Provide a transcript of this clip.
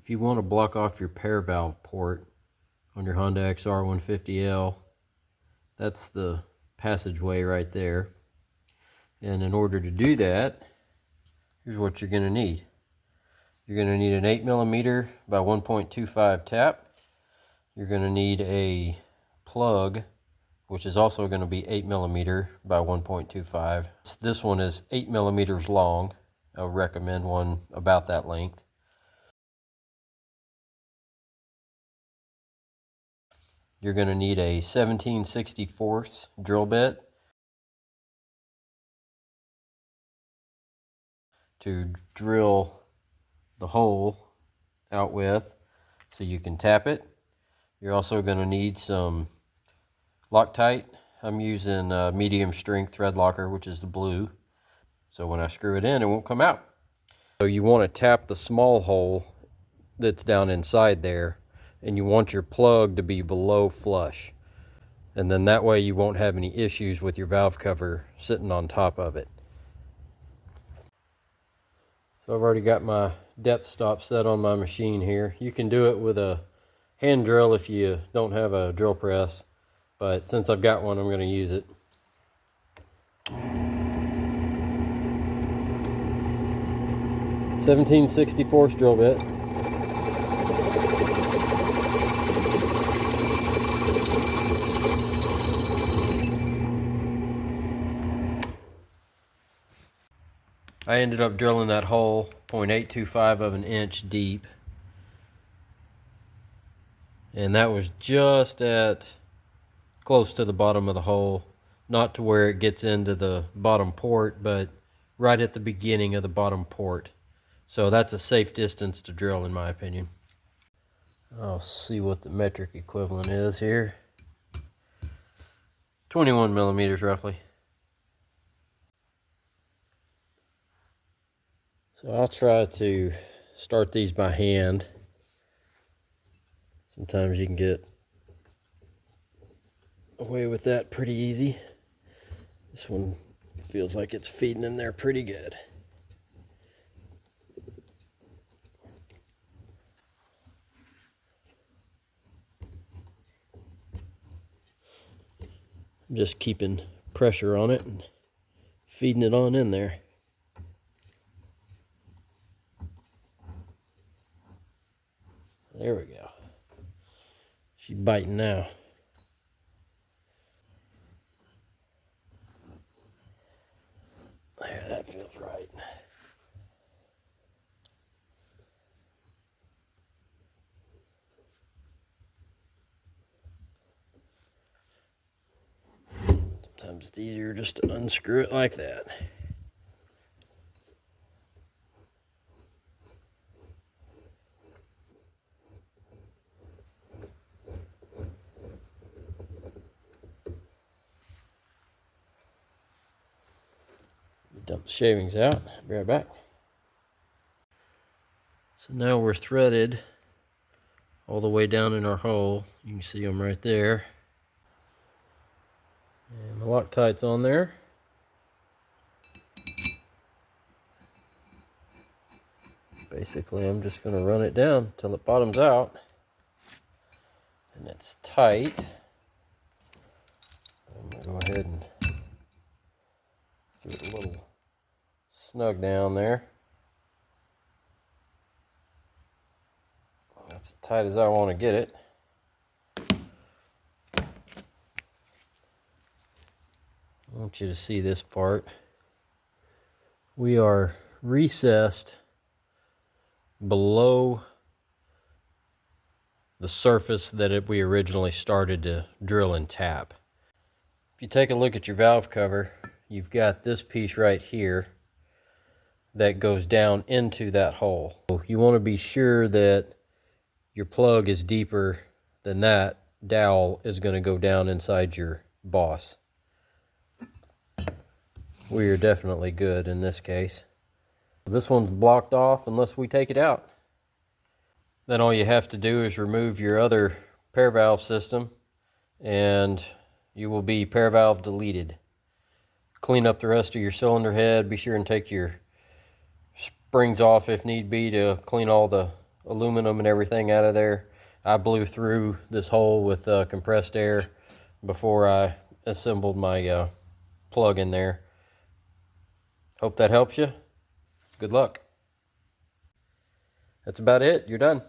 If you want to block off your pair valve port on your Honda XR150L, that's the passageway right there. And in order to do that, here's what you're going to need. You're going to need an 8mm by 1.25 tap. You're going to need a plug, which is also going to be 8mm by 1.25. This one is 8mm long. I would recommend one about that length. You're going to need a 17/64 drill bit to drill the hole out with so you can tap it. You're also going to need some Loctite. I'm using medium strength thread locker, which is the blue. So when I screw it in, it won't come out. So you want to tap the small hole that's down inside there, and you want your plug to be below flush. And then that way you won't have any issues with your valve cover sitting on top of it. So I've already got my depth stop set on my machine here. You can do it with a hand drill if you don't have a drill press, but since I've got one, I'm going to use it. (17/64) drill bit. I ended up drilling that hole 0.825 of an inch deep, and that was just at close to the bottom of the hole, not to where it gets into the bottom port, but right at the beginning of the bottom port. So that's a safe distance to drill, in my opinion. I'll see what the metric equivalent is here. 21mm roughly. So I'll try to start these by hand. Sometimes you can get away with that pretty easy. This one feels like it's feeding in there pretty good. I'm just keeping pressure on it and feeding it on in there. There we go. She's biting now. There, that feels right. Sometimes it's easier just to unscrew it like that. Dump the shavings out, be right back. So now we're threaded all the way down in our hole. You can see them right there. And the Loctite's on there. Basically, I'm just going to run it down till it bottoms out. And it's tight. I'm going to go ahead and give it a little snug down there. That's as tight as I want to get it. I want you to see this part. We are recessed below the surface that we originally started to drill and tap. If you take a look at your valve cover, you've got this piece right here that goes down into that hole. So you want to be sure that your plug is deeper than that dowel is going to go down inside your boss. We are definitely good in this case. This one's blocked off unless we take it out. Then all you have to do is remove your other pair valve system and you will be pair valve deleted. Clean up the rest of your cylinder head. Be sure and take your springs off if need be to clean all the aluminum and everything out of there. I blew through this hole with compressed air before I assembled my plug in there. Hope that helps you. Good luck. That's about it. You're done.